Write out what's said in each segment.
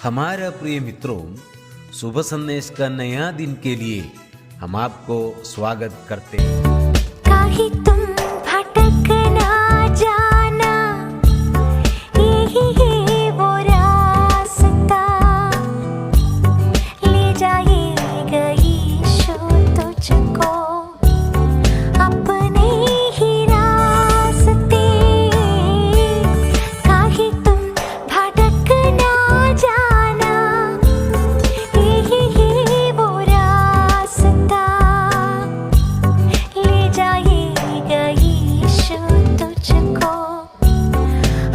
हमारे प्रिय मित्रों, शुभ संदेश का नया दिन के लिए हम आपको स्वागत करते हैं। काहे तुम भटक ना जाना, यही है वो रास्ता, ले जाएगा यीशु तुझको अपने ही रास्ते। काहे तुम भटक ना जाना, यही है वो रास्ता, ले जाएगा यीशु तुझको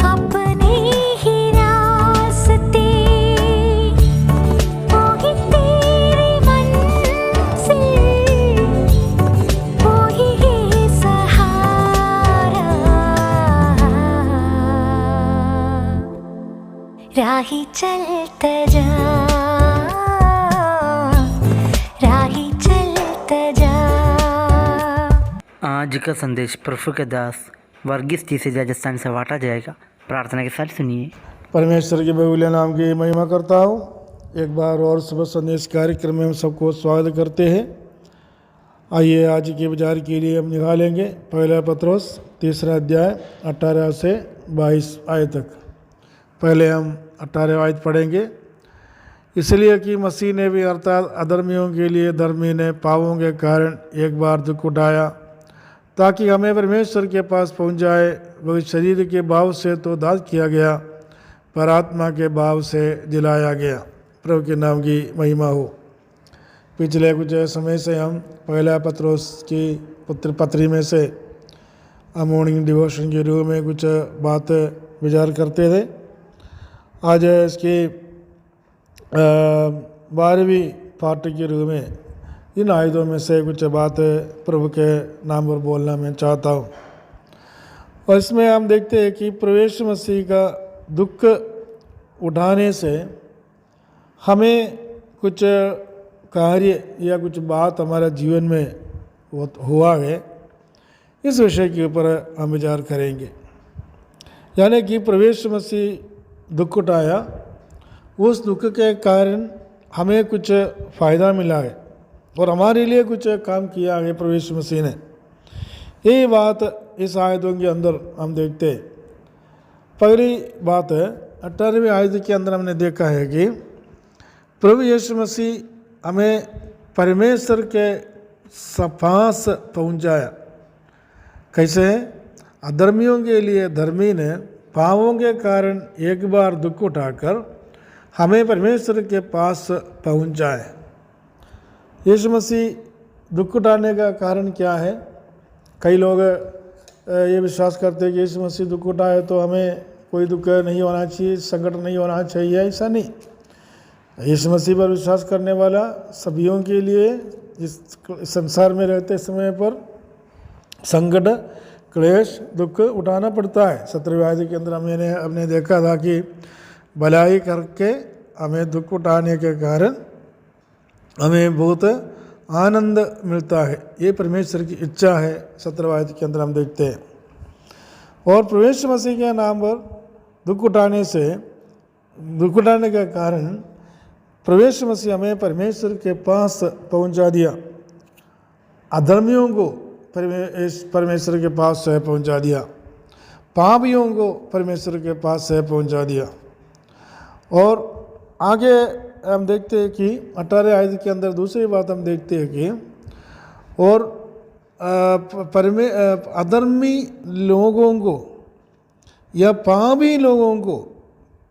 अपने ही रास्ते। वो ही तेरी मंजिल, वो ही है सहारा। राही चलता जा, राही चलता जा। आज का संदेश प्रभु के दास वर्गीस जी से राजस्थान से बांटा जाएगा। प्रार्थना के साथ सुनिए। परमेश्वर के बहुल्य नाम की महिमा करता हूँ। एक बार और सुबह संदेश कार्यक्रम में हम सबको स्वागत करते हैं। आइए आज के विचार के लिए हम निकालेंगे पहला पत्रोस 3 अध्याय 18 से 22 आयत तक। पहले हम 18 आयत पढ़ेंगे। इसलिए कि मसीह ने भी अर्थात अधर्मियों के लिए धर्मी ने पापों के कारण एक बार दुख उठाया, ताकि हमें परमेश्वर के पास पहुंच जाए। वह शरीर के भाव से तो दास किया गया, पर आत्मा के भाव से जिलाया गया। प्रभु के नाम की महिमा हो। पिछले कुछ समय से हम पहला पत्रोस की पत्री में से मॉर्निंग डिवोशन के रूप में कुछ बात विचार करते थे। आज इसकी 12वीं पार्ट के रूप में इन आयतों में से कुछ बात प्रभु के नाम पर बोलना मैं चाहता हूँ। और इसमें हम देखते हैं कि प्रभु मसीह का दुख उठाने से हमें कुछ कार्य या कुछ बात हमारे जीवन में हुआ है। इस विषय के ऊपर हम विचार करेंगे। यानी कि प्रभु मसीह दुख उठाया, उस दुख के कारण हमें कुछ फ़ायदा मिला है और हमारे लिए कुछ काम किया है प्रभु मसीह ने। यही बात इस आयतों के अंदर हम देखते हैं। पहली बात है 18वीं आयत के अंदर हमने देखा है कि प्रभु यीशु मसीह हमें परमेश्वर के पास पहुंचाया। कैसे? अधर्मियों के लिए धर्मी ने पापों के कारण एक बार दुख उठाकर हमें परमेश्वर के पास पहुंचाए। यीशु मसीह दुख उठाने का कारण क्या है? कई लोग ये विश्वास करते हैं कि यीशु मसीह दुख उठाए तो हमें कोई दुख नहीं होना चाहिए, संकट नहीं होना चाहिए। ऐसा नहीं। यीशु मसीह पर विश्वास करने वाला सभियों के लिए इस संसार में रहते समय पर संकट, क्लेश, दुख उठाना पड़ता है। 17वीं आयत के अंदर हमने देखा था कि भलाई करके हमें दुख उठाने के कारण हमें बहुत आनंद मिलता है। ये परमेश्वर की इच्छा है। 17वीं आयत के अंदर हम देखते हैं। और प्रभु मसीह के नाम पर दुख उठाने के कारण प्रभु मसीह हमें परमेश्वर के पास पहुंचा दिया। अधर्मियों को परमेश्वर के पास से पहुंचा दिया, पापियों को परमेश्वर के पास से पहुंचा दिया। और आगे हम देखते हैं कि 18 आयत के अंदर दूसरी बात हम देखते हैं कि और अधर्मी लोगों को या पापी लोगों को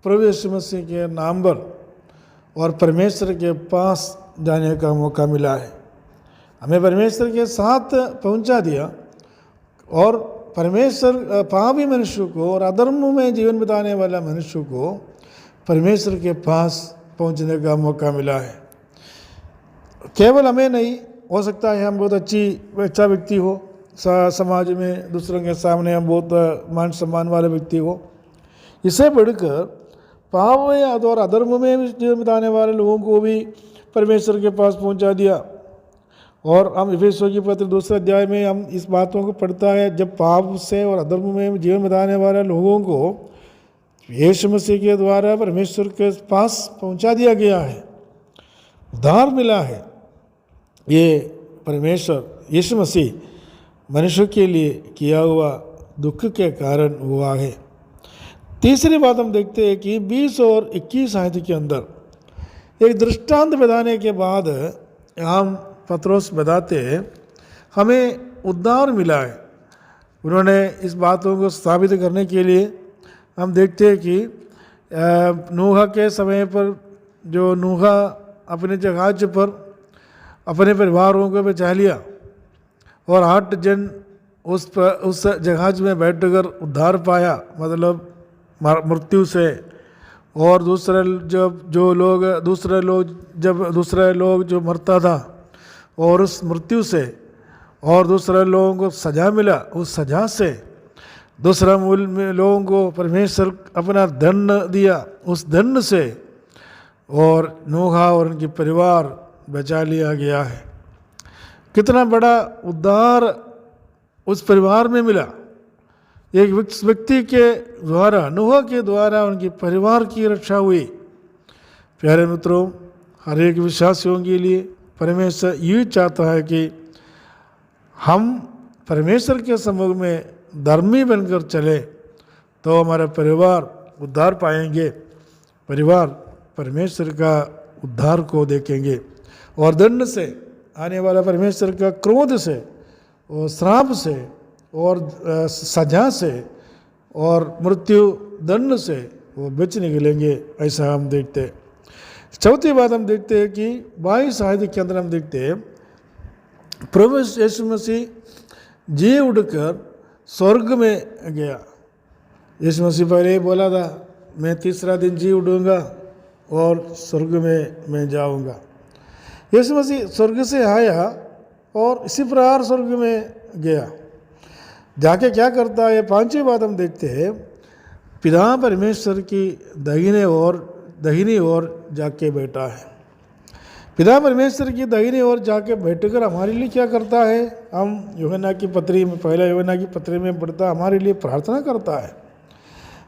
प्रभु यीशु मसीह के नाम पर और परमेश्वर के पास जाने का मौका मिला है। हमें परमेश्वर के साथ पहुंचा दिया और परमेश्वर पापी मनुष्य को और अधर्म में जीवन बिताने वाला मनुष्य को परमेश्वर के पास पहुंचने का मौका मिला है। केवल हमें नहीं, हो सकता है हम बहुत अच्छा व्यक्ति हो, समाज में दूसरों के सामने हम बहुत मान सम्मान वाले व्यक्ति हो। इससे बढ़कर पाप में और अधर्म में जीवन बिताने वाले लोगों को भी परमेश्वर के पास पहुंचा दिया। और हम इफिसियों की पत्र 2 अध्याय में हम इस बातों को पढ़ता है, जब पाप से और अधर्म में जीवन बिताने वाले लोगों को यीशु मसीह के द्वारा परमेश्वर के पास पहुंचा दिया गया है, उद्धार मिला है। ये परमेश्वर यीशु मसीह मनुष्य के लिए किया हुआ दुख के कारण हुआ है। तीसरी बात हम देखते हैं कि 20 और 21 आयत के अंदर एक दृष्टांत बताने के बाद हम पत्रोस बताते हैं हमें उद्धार मिला है। उन्होंने इस बातों को साबित करने के लिए हम देखते हैं कि नूह के समय पर जो नूह अपने जहाज पर अपने परिवारों को बचा लिया और 8 जन उस जहाज में बैठकर उद्धार पाया, मतलब मृत्यु से। और दूसरे लोग जो मरता था और उस मृत्यु से, और दूसरे लोगों को सज़ा मिला, उस सज़ा से दूसरा मूल में लोगों को परमेश्वर अपना दंड दिया, उस दंड से और नूह और उनके परिवार बचा लिया गया है। कितना बड़ा उद्धार उस परिवार में मिला। एक व्यक्ति के द्वारा, नूह के द्वारा उनके परिवार की रक्षा हुई। प्यारे मित्रों, हर एक विश्वासियों के लिए परमेश्वर ये चाहता है कि हम परमेश्वर के सम्मुख में धर्मी बनकर चले तो हमारा परिवार उद्धार पाएंगे, परिवार परमेश्वर का उद्धार को देखेंगे और दंड से आने वाला परमेश्वर का क्रोध से और श्राप से और सजा से और मृत्यु दंड से वो बच निकलेंगे, ऐसा हम देखते हैं। चौथी बात हम देखते हैं कि 22 आयत के अंदर हम देखते हैं प्रभु यीशु मसीह जी उड़कर स्वर्ग में गया। यीशु मसीह पहले ही बोला था मैं तीसरा दिन जी उड़ूंगा और स्वर्ग में मैं जाऊंगा। यीशु मसीह स्वर्ग से आया और इसी प्रकार स्वर्ग में गया। जाके क्या करता है, 5वीं बात हम देखते हैं पिता परमेश्वर की दाहिनी ओर जाके बैठा है। पिता परमेश्वर की दाहिनी ओर जाके बैठकर हमारे लिए क्या करता है, हम यूहन्ना की पत्री में, पहला यूहन्ना की पत्री में पढ़ता हमारे लिए प्रार्थना करता है।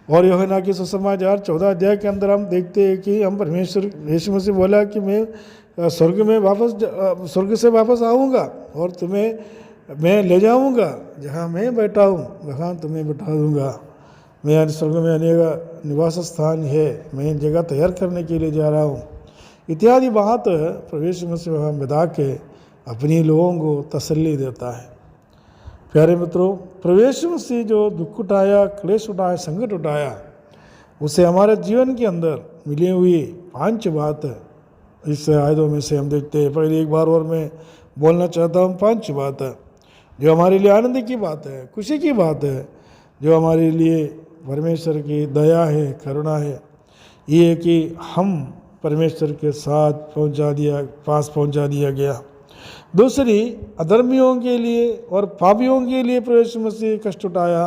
और यूहन्ना की सुसमाचार 14 अध्याय के अंदर हम देखते हैं कि हम परमेश्वर यीशु मसीह बोला कि मैं स्वर्ग से वापस आऊँगा और तुम्हें मैं ले जाऊँगा, जहाँ मैं बैठा हूँ वहाँ तुम्हें बैठा दूँगा। मैं स्वर्ग में अनेक निवास स्थान है, मैं जगह तैयार करने के लिए जा रहा हूँ, इत्यादि बात प्रभु मसीह वहाँ बता के अपनी लोगों को तसल्ली देता है। प्यारे मित्रों, प्रभु मसीह जो दुख उठाया, क्लेश उठाया, संकट उठाया, उसे हमारे जीवन के अंदर मिली हुई 5 बात इस आयतों में से हम देखते हैं। पहले एक बार और मैं बोलना चाहता हूँ 5 बात जो हमारे लिए आनंद की बात है, खुशी की बात है, जो हमारे लिए परमेश्वर की दया है, करुणा है। ये है कि हम परमेश्वर के साथ पास पहुंचा दिया गया। दूसरी, अधर्मियों के लिए और पापियों के लिए प्रभु मसीह कष्ट उठाया।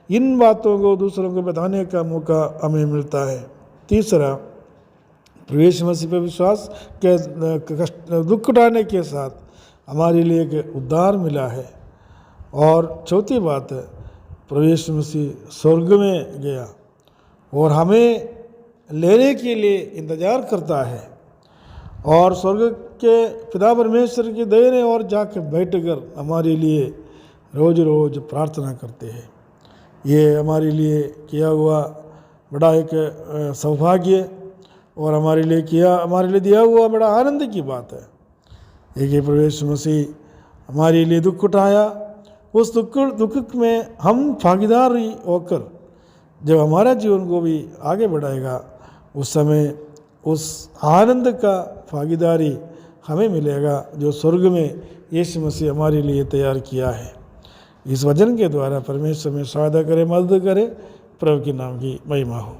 इन बातों को दूसरों को बताने का मौका हमें मिलता है। तीसरा, प्रभु मसीह पर विश्वास के दुख उठाने के साथ हमारे लिए एक उद्धार मिला है। और चौथी बात, प्रभु मसीह स्वर्ग में गया और हमें लेने के लिए इंतज़ार करता है और स्वर्ग के पिता परमेश्वर की दाहिने ओर जाके बैठकर हमारे लिए रोज़ रोज़ प्रार्थना करते हैं। ये हमारे लिए किया हुआ बड़ा एक सौभाग्य और हमारे लिए दिया हुआ बड़ा आनंद की बात है। एक प्रभु मसीह हमारे लिए दुख उठाया, उस दुख में हम भागीदारी होकर जब हमारा जीवन को भी आगे बढ़ाएगा, उस समय उस आनंद का भागीदारी हमें मिलेगा जो स्वर्ग में यीशु मसीह हमारे लिए तैयार किया है। इस वचन के द्वारा परमेश्वर में सहायता करे, मदद करे। प्रभु के नाम की महिमा हो।